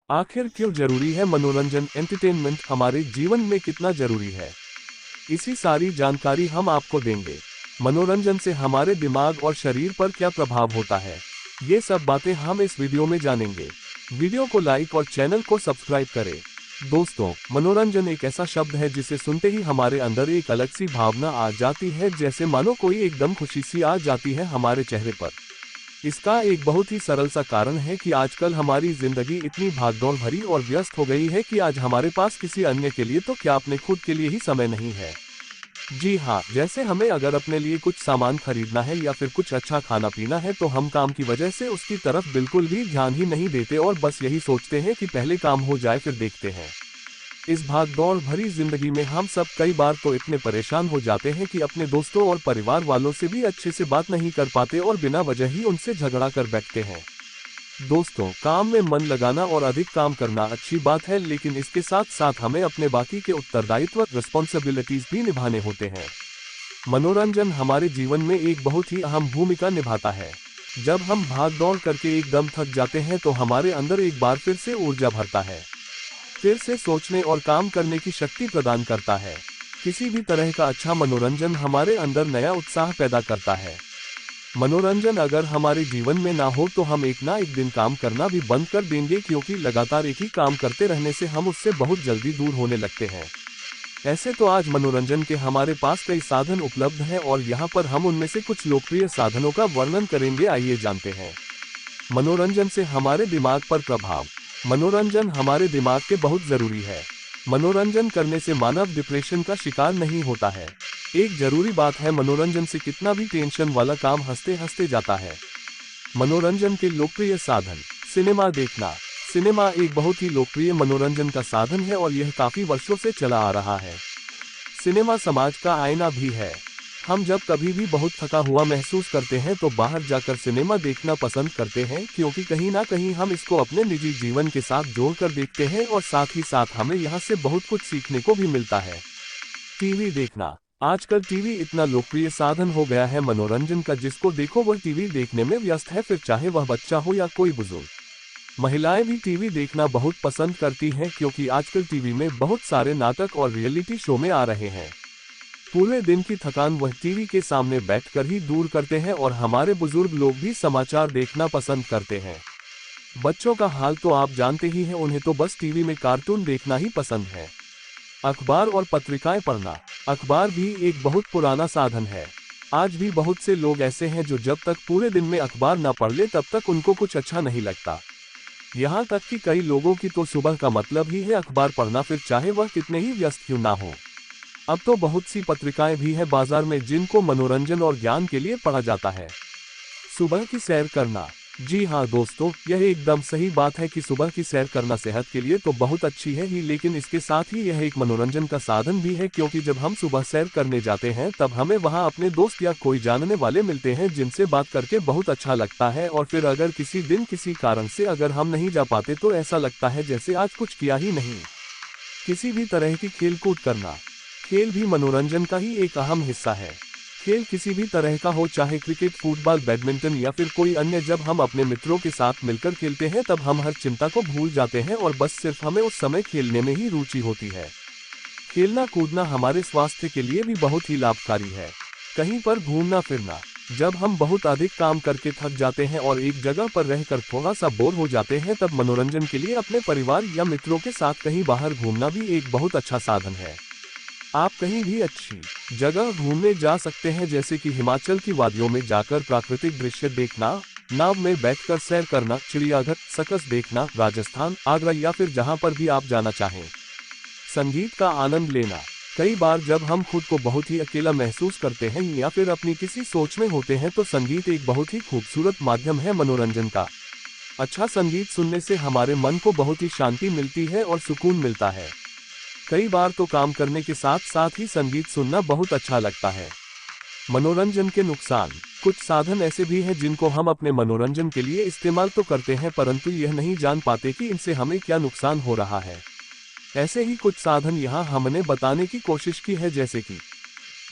आखिर क्यों जरूरी है मनोरंजन? एंटरटेनमेंट हमारे जीवन में कितना जरूरी है, इसी सारी जानकारी हम आपको देंगे। मनोरंजन से हमारे दिमाग और शरीर पर क्या प्रभाव होता है, ये सब बातें हम इस वीडियो में जानेंगे। वीडियो को लाइक और चैनल को सब्सक्राइब करें। दोस्तों, मनोरंजन एक ऐसा शब्द है जिसे सुनते ही हमारे अंदर एक अलग सी भावना आ जाती है, जैसे मानो कोई एकदम खुशी सी आ जाती है हमारे चेहरे पर। इसका एक बहुत ही सरल सा कारण है कि आजकल हमारी जिंदगी इतनी भागदौड़ भरी और व्यस्त हो गई है कि आज हमारे पास किसी अन्य के लिए तो क्या अपने खुद के लिए ही समय नहीं है। जी हाँ, जैसे हमें अगर अपने लिए कुछ सामान खरीदना है या फिर कुछ अच्छा खाना पीना है तो हम काम की वजह से उसकी तरफ बिल्कुल भी ध्यान ही नहीं देते और बस यही सोचते हैं कि पहले काम हो जाए फिर देखते हैं। इस भागदौड़ भरी जिंदगी में हम सब कई बार तो इतने परेशान हो जाते हैं कि अपने दोस्तों और परिवार वालों से भी अच्छे से बात नहीं कर पाते और बिना वजह ही उनसे झगड़ा कर बैठते हैं। दोस्तों, काम में मन लगाना और अधिक काम करना अच्छी बात है, लेकिन इसके साथ साथ हमें अपने बाकी के उत्तरदायित्व रिस्पॉन्सिबिलिटीज भी निभाने होते हैं। मनोरंजन हमारे जीवन में एक बहुत ही अहम भूमिका निभाता है। जब हम भाग दौड़ करके एकदम थक जाते हैं तो हमारे अंदर एक बार फिर से ऊर्जा भरता है, फिर से सोचने और काम करने की शक्ति प्रदान करता है। किसी भी तरह का अच्छा मनोरंजन हमारे अंदर नया उत्साह पैदा करता है। मनोरंजन अगर हमारे जीवन में ना हो तो हम एक ना एक दिन काम करना भी बंद कर देंगे, क्योंकि लगातार एक ही काम करते रहने से हम उससे बहुत जल्दी दूर होने लगते हैं। ऐसे तो आज मनोरंजन के हमारे पास कई साधन उपलब्ध हैं और यहाँ पर हम उनमें से कुछ लोकप्रिय साधनों का वर्णन करेंगे। आइए जानते हैं। मनोरंजन से हमारे दिमाग पर प्रभाव। मनोरंजन हमारे दिमाग के बहुत जरूरी है। मनोरंजन करने से मानव डिप्रेशन का शिकार नहीं होता है। एक जरूरी बात है, मनोरंजन से कितना भी टेंशन वाला काम हंसते हंसते जाता है। मनोरंजन के लोकप्रिय साधन। सिनेमा देखना। सिनेमा एक बहुत ही लोकप्रिय मनोरंजन का साधन है और यह काफी वर्षों से चला आ रहा है। सिनेमा समाज का आईना भी है। हम जब कभी भी बहुत थका हुआ महसूस करते हैं तो बाहर जाकर सिनेमा देखना पसंद करते हैं, क्योंकि कहीं ना कहीं हम इसको अपने निजी जीवन के साथ जोड़कर देखते हैं और साथ ही साथ हमें यहाँ से बहुत कुछ सीखने को भी मिलता है। टीवी देखना। आजकल टीवी इतना लोकप्रिय साधन हो गया है मनोरंजन का, जिसको देखो वह टीवी देखने में व्यस्त है, फिर चाहे वह बच्चा हो या कोई बुजुर्ग। महिलाएं भी टीवी देखना बहुत पसंद करती हैं, क्योंकि आजकल टीवी में बहुत सारे नाटक और रियलिटी शो में आ रहे हैं। पूरे दिन की थकान वह टीवी के सामने बैठकर ही दूर करते हैं और हमारे बुजुर्ग लोग भी समाचार देखना पसंद करते हैं। बच्चों का हाल तो आप जानते ही हैं, उन्हें तो बस टीवी में कार्टून देखना ही पसंद है। अखबार और पत्रिकाएं पढ़ना। अखबार भी एक बहुत पुराना साधन है। आज भी बहुत से लोग ऐसे हैं जो जब तक पूरे दिन में अखबार ना पढ़ ले तब तक उनको कुछ अच्छा नहीं लगता। यहाँ तक कि कई लोगों की तो सुबह का मतलब ही है अखबार पढ़ना, फिर चाहे वह कितने ही व्यस्त क्यों ना हो। अब तो बहुत सी पत्रिकाएं भी है बाजार में जिनको मनोरंजन और ज्ञान के लिए पढ़ा जाता है। सुबह की सैर करना। जी हाँ दोस्तों, यह एकदम सही बात है कि सुबह की सैर करना सेहत के लिए तो बहुत अच्छी है ही, लेकिन इसके साथ ही यह एक मनोरंजन का साधन भी है, क्योंकि जब हम सुबह सैर करने जाते हैं तब हमें वहाँ अपने दोस्त या कोई जानने वाले मिलते हैं जिनसे बात करके बहुत अच्छा लगता है। और फिर अगर किसी दिन किसी कारण से अगर हम नहीं जा पाते तो ऐसा लगता है जैसे आज कुछ किया ही नहीं। किसी भी तरह की खेल कूद करना। खेल भी मनोरंजन का ही एक अहम हिस्सा है। खेल किसी भी तरह का हो, चाहे क्रिकेट, फुटबॉल, बैडमिंटन या फिर कोई अन्य, जब हम अपने मित्रों के साथ मिलकर खेलते हैं तब हम हर चिंता को भूल जाते हैं और बस सिर्फ हमें उस समय खेलने में ही रुचि होती है। खेलना कूदना हमारे स्वास्थ्य के लिए भी बहुत ही लाभकारी है। कहीं पर घूमना फिरना। जब हम बहुत अधिक काम करके थक जाते हैं और एक जगह पर रहकर थोड़ा सा बोर हो जाते हैं तब मनोरंजन के लिए अपने परिवार या मित्रों के साथ कहीं बाहर घूमना भी एक बहुत अच्छा साधन है। आप कहीं भी अच्छी जगह घूमने जा सकते हैं, जैसे कि हिमाचल की वादियों में जाकर प्राकृतिक दृश्य देखना, नाव में बैठकर सैर करना, चिड़ियाघर, सर्कस देखना, राजस्थान, आगरा या फिर जहां पर भी आप जाना चाहें। संगीत का आनंद लेना। कई बार जब हम खुद को बहुत ही अकेला महसूस करते हैं या फिर अपनी किसी सोच में होते हैं तो संगीत एक बहुत ही खूबसूरत माध्यम है मनोरंजन का। अच्छा संगीत सुनने से हमारे मन को बहुत ही शांति मिलती है और सुकून मिलता है। कई बार तो काम करने के साथ साथ ही संगीत सुनना बहुत अच्छा लगता है। मनोरंजन के नुकसान। कुछ साधन ऐसे भी हैं जिनको हम अपने मनोरंजन के लिए इस्तेमाल तो करते हैं, परंतु यह नहीं जान पाते कि इनसे हमें क्या नुकसान हो रहा है। ऐसे ही कुछ साधन यहाँ हमने बताने की कोशिश की है, जैसे कि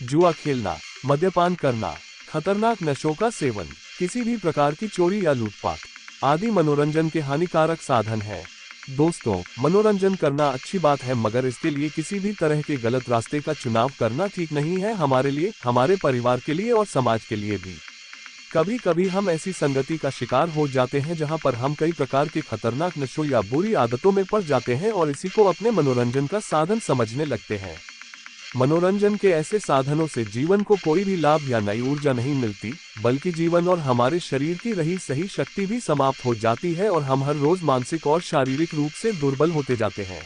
जुआ खेलना, मद्यपान करना, खतरनाक नशों का सेवन, किसी भी प्रकार की चोरी या लूटपाट आदि मनोरंजन के हानिकारक साधन हैं। दोस्तों, मनोरंजन करना अच्छी बात है, मगर इसके लिए किसी भी तरह के गलत रास्ते का चुनाव करना ठीक नहीं है, हमारे लिए, हमारे परिवार के लिए और समाज के लिए भी। कभी कभी हम ऐसी संगति का शिकार हो जाते हैं जहां पर हम कई प्रकार के खतरनाक नशों या बुरी आदतों में पड़ जाते हैं और इसी को अपने मनोरंजन का साधन समझने लगते हैं। मनोरंजन के ऐसे साधनों से जीवन को कोई भी लाभ या नई ऊर्जा नहीं मिलती, बल्कि जीवन और हमारे शरीर की रही सही शक्ति भी समाप्त हो जाती है और हम हर रोज मानसिक और शारीरिक रूप से दुर्बल होते जाते हैं।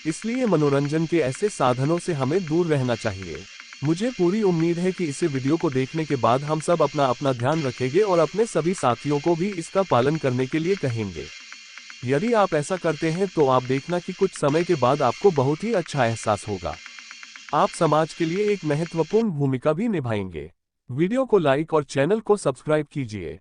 इसलिए मनोरंजन के ऐसे साधनों से हमें दूर रहना चाहिए। मुझे पूरी उम्मीद है कि इसे वीडियो को देखने के बाद हम सब अपना अपना ध्यान रखेंगे और अपने सभी साथियों को भी इसका पालन करने के लिए कहेंगे। यदि आप ऐसा करते हैं तो आप देखना कि कुछ समय के बाद आपको बहुत ही अच्छा एहसास होगा। आप समाज के लिए एक महत्वपूर्ण भूमिका भी निभाएंगे। वीडियो को लाइक और चैनल को सब्सक्राइब कीजिए।